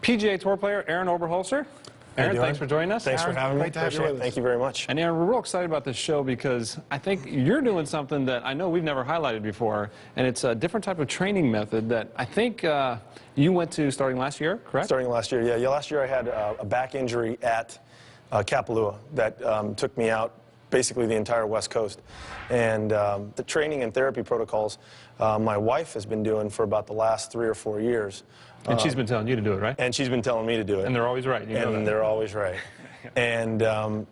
PGA Tour player Arron Oberholser. Arron, thanks for joining us. Thanks for having me. Thank you very much. And Arron, we're real excited about this show because I think you're doing something that I know we've never highlighted before, and it's a different type of training method that I think you went to starting last year, correct? Starting last year, yeah. Last year I had a back injury at Kapalua that took me out basically the entire West Coast. And the training and therapy protocols my wife has been doing for about the last 3 or 4 years. And she's been telling you to do it, right? And she's been telling me to do it. And they're always right. You know that. They're always right. And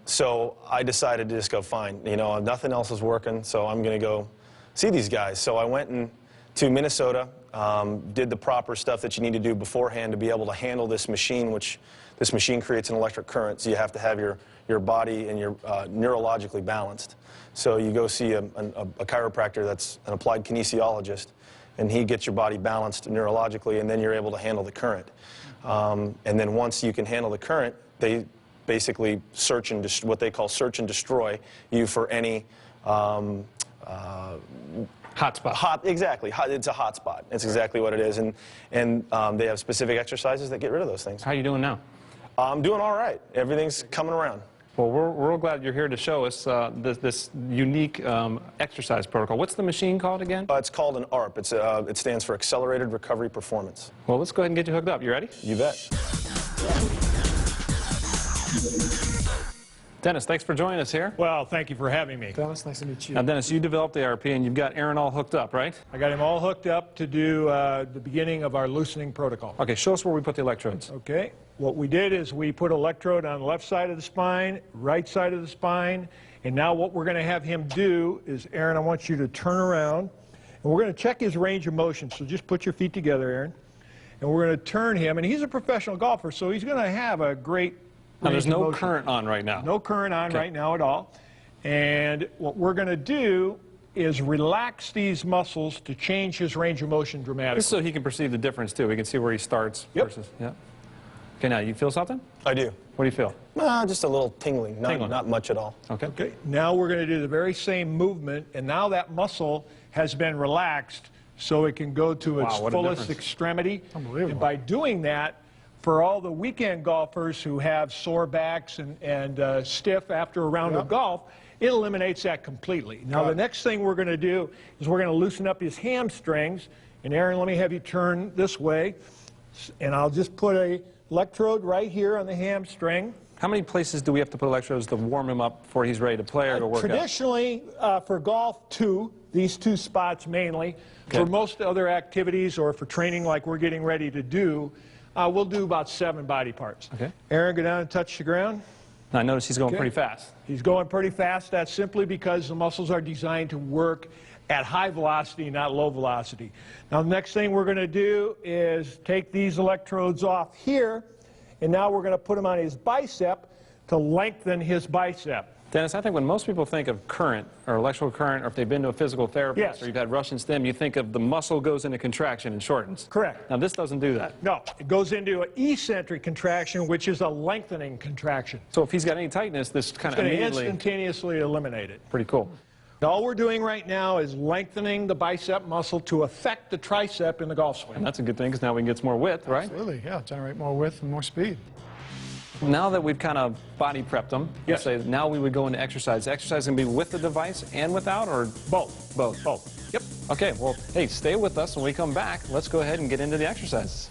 so I decided to just go, fine, you know, nothing else is working, so I'm going to go see these guys. So I went to Minnesota, did the proper stuff that you need to do beforehand to be able to handle this machine, which this machine creates an electric current, so you have to have your body and your neurologically balanced. So you go see a chiropractor that's an applied kinesiologist, and he gets your body balanced neurologically, and then you're able to handle the current. And then once you can handle the current, they basically search and what they call search and destroy you for any hotspot. Exactly. It's a hotspot. It's exactly what it is. And they have specific exercises that get rid of those things. How are you doing now? I'm doing all right. Everything's coming around. Well, we're real glad you're here to show us this unique exercise protocol. What's the machine called again? It's called an ARP. It stands for Accelerated Recovery Performance. Well, let's go ahead and get you hooked up. You ready? You bet. Dennis, thanks for joining us here. Well, thank you for having me. Dennis, nice to meet you. Now, Dennis, you developed the ARP, and you've got Arron all hooked up, right? I got him all hooked up to do the beginning of our loosening protocol. Okay, show us where we put the electrodes. Okay. What we did is we put an electrode on the left side of the spine, right side of the spine, and now what we're going to have him do is, Arron, I want you to turn around, and we're going to check his range of motion. So just put your feet together, Arron, and we're going to turn him, and he's a professional golfer, so he's going to have a great now, there's no motion. current on right now. No current on right now at all. And what we're going to do is relax these muscles to change his range of motion dramatically. Just so he can perceive the difference, too. We can see where he starts versus... Yeah. Okay, now, you feel something? I do. What do you feel? Just a little tingling. Not much at all. Okay. Okay. Now we're going to do the very same movement, and now that muscle has been relaxed so it can go to its fullest extremity. Unbelievable. And by doing that, for all the weekend golfers who have sore backs and stiff after a round of golf, it eliminates that completely. Now, the next thing we're going to do is we're going to loosen up his hamstrings. And, Arron, let me have you turn this way. And I'll just put a electrode right here on the hamstring. How many places do we have to put electrodes to warm him up before he's ready to play or to work out? Traditionally, for golf, 2. These 2 spots mainly. Okay. For most other activities or for training like we're getting ready to do, we'll do about 7 body parts. Okay. Arron, go down and touch the ground. Now, I notice he's going pretty fast. He's going pretty fast. That's simply because the muscles are designed to work at high velocity, not low velocity. Now, the next thing we're going to do is take these electrodes off here, and now we're going to put them on his bicep to lengthen his bicep. Dennis, I think when most people think of current or electrical current, or if they've been to a physical therapist or you've had Russian stim, you think of the muscle goes into contraction and shortens. Correct. Now, this doesn't do that. No, it goes into an eccentric contraction, which is a lengthening contraction. So if he's got any tightness, this kind of immediately... instantaneously eliminate it. Pretty cool. All we're doing right now is lengthening the bicep muscle to affect the tricep in the golf swing. And that's a good thing, because now we can get some more width, right? Absolutely, yeah. Generate more width and more speed. Now that we've kind of body prepped them, say now we would go into exercise. Exercise can be with the device and without, or both? Both. Both. Yep. Okay, well, hey, stay with us. When we come back, let's go ahead and get into the exercises.